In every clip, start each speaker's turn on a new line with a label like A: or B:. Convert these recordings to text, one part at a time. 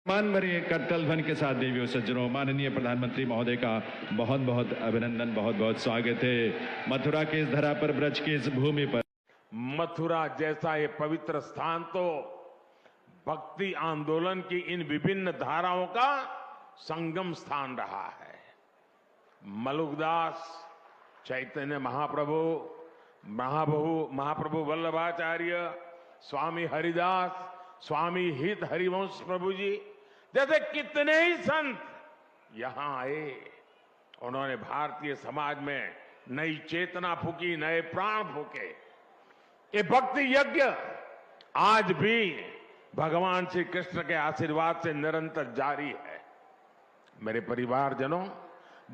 A: सम्मान भरे करतल ध्वनि के साथ देवियों सज्जनों, माननीय प्रधानमंत्री महोदय का बहुत बहुत अभिनंदन, बहुत बहुत स्वागत है मथुरा के इस धरा पर, ब्रज की इस भूमि पर।
B: मथुरा जैसा ये पवित्र स्थान तो भक्ति आंदोलन की इन विभिन्न धाराओं का संगम स्थान रहा है। मलुकदास, चैतन्य महाप्रभु, महाप्रभु वल्लभाचार्य, स्वामी हरिदास, स्वामी हित हरिवंश प्रभु जी जैसे कितने ही संत यहां आए। उन्होंने भारतीय समाज में नई चेतना फूकी, नए प्राण फूके। ये भक्ति यज्ञ आज भी भगवान श्री कृष्ण के आशीर्वाद से निरंतर जारी है। मेरे परिवारजनों,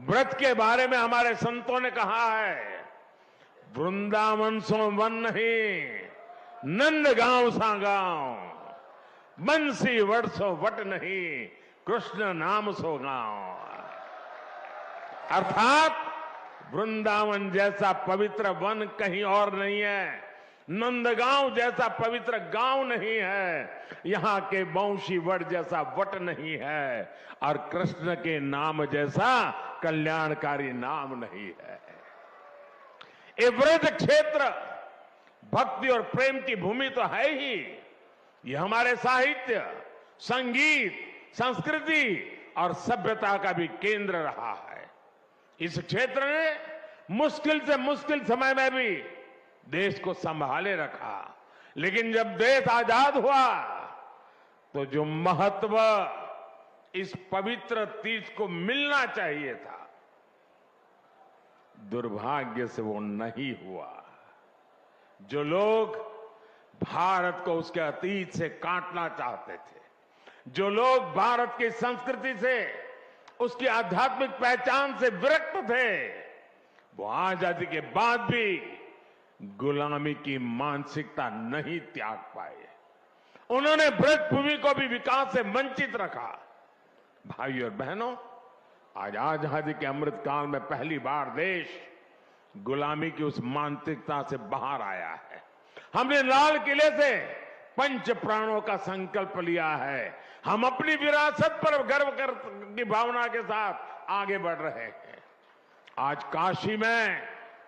B: व्रत के बारे में हमारे संतों ने कहा है, वृंदावन सो वन नहीं, नंद गांव सा गांव, बंसी वट सो वट नहीं, कृष्ण नाम सो गांव। अर्थात वृंदावन जैसा पवित्र वन कहीं और नहीं है, नंदगांव जैसा पवित्र गांव नहीं है, यहां के बंशी वट जैसा वट नहीं है, और कृष्ण के नाम जैसा कल्याणकारी नाम नहीं है। ये व्रज क्षेत्र भक्ति और प्रेम की भूमि तो है ही, ये हमारे साहित्य, संगीत, संस्कृति और सभ्यता का भी केंद्र रहा है। इस क्षेत्र ने मुश्किल से मुश्किल समय में भी देश को संभाले रखा, लेकिन जब देश आजाद हुआ तो जो महत्व इस पवित्र तीर्थ को मिलना चाहिए था, दुर्भाग्य से वो नहीं हुआ। जो लोग भारत को उसके अतीत से काटना चाहते थे, जो लोग भारत की संस्कृति से, उसकी आध्यात्मिक पहचान से विरक्त थे, वो आजादी के बाद भी गुलामी की मानसिकता नहीं त्याग पाए। उन्होंने ब्रज भूमि को भी विकास से वंचित रखा। भाइयों और बहनों, आज आजादी के अमृत काल में पहली बार देश गुलामी की उस मानसिकता से बाहर आया है। हमने लाल किले से पंच प्राणों का संकल्प लिया है। हम अपनी विरासत पर गर्व की भावना के साथ आगे बढ़ रहे हैं। आज काशी में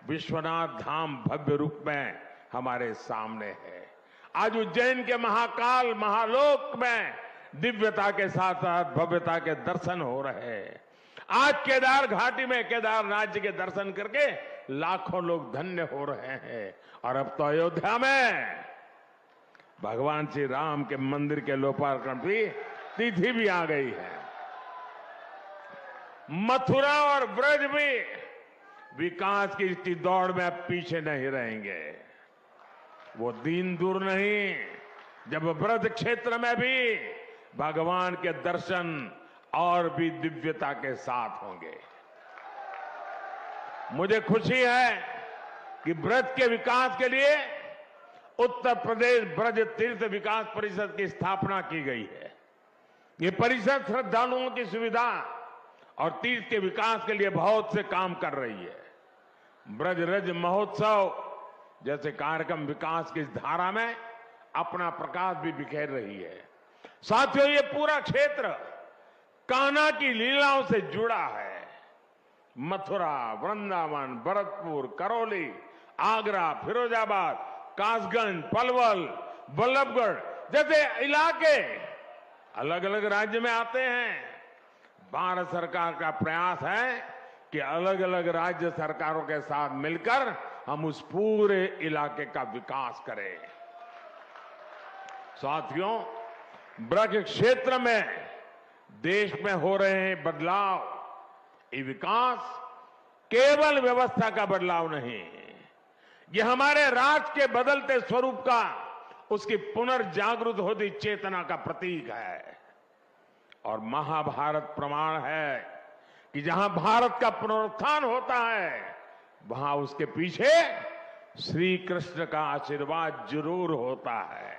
B: विश्वनाथ धाम भव्य रूप में हमारे सामने है। आज उज्जैन के महाकाल महालोक में दिव्यता के साथ साथ भव्यता के दर्शन हो रहे हैं। आज केदार घाटी में केदारनाथ जी के दर्शन करके लाखों लोग धन्य हो रहे हैं। और अब तो अयोध्या में भगवान श्री राम के मंदिर के लोकार्पण की तिथि भी आ गई है। मथुरा और ब्रज भी विकास की इस दौड़ में अब पीछे नहीं रहेंगे। वो दिन दूर नहीं जब ब्रज क्षेत्र में भी भगवान के दर्शन और भी दिव्यता के साथ होंगे। मुझे खुशी है कि ब्रज के विकास के लिए उत्तर प्रदेश ब्रज तीर्थ विकास परिषद की स्थापना की गई है। ये परिषद श्रद्धालुओं की सुविधा और तीर्थ के विकास के लिए बहुत से काम कर रही है। ब्रज रज महोत्सव जैसे कार्यक्रम विकास की इस धारा में अपना प्रकाश भी बिखेर रही है। साथियों, ये पूरा क्षेत्र कान्हा की लीलाओं से जुड़ा है। मथुरा, वृंदावन, भरतपुर, करौली, आगरा, फिरोजाबाद, कासगंज, पलवल, बल्लभगढ़ जैसे इलाके अलग अलग राज्य में आते हैं। भारत सरकार का प्रयास है कि अलग अलग राज्य सरकारों के साथ मिलकर हम उस पूरे इलाके का विकास करें। साथियों, ब्रज क्षेत्र में देश में हो रहे हैं बदलाव, ये विकास केवल व्यवस्था का बदलाव नहीं, ये हमारे राष्ट्र के बदलते स्वरूप का, उसकी पुनर्जागृत होती चेतना का प्रतीक है। और महाभारत प्रमाण है कि जहां भारत का पुनरुत्थान होता है, वहां उसके पीछे श्री कृष्ण का आशीर्वाद जरूर होता है।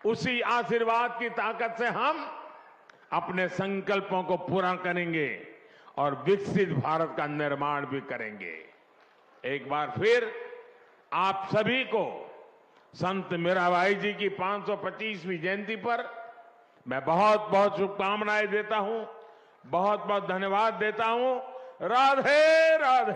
B: उसी आशीर्वाद की ताकत से हम अपने संकल्पों को पूरा करेंगे और विकसित भारत का निर्माण भी करेंगे। एक बार फिर आप सभी को संत मीराबाई जी की 525वीं जयंती पर मैं बहुत बहुत शुभकामनाएं देता हूं, बहुत बहुत धन्यवाद देता हूं। राधे राधे।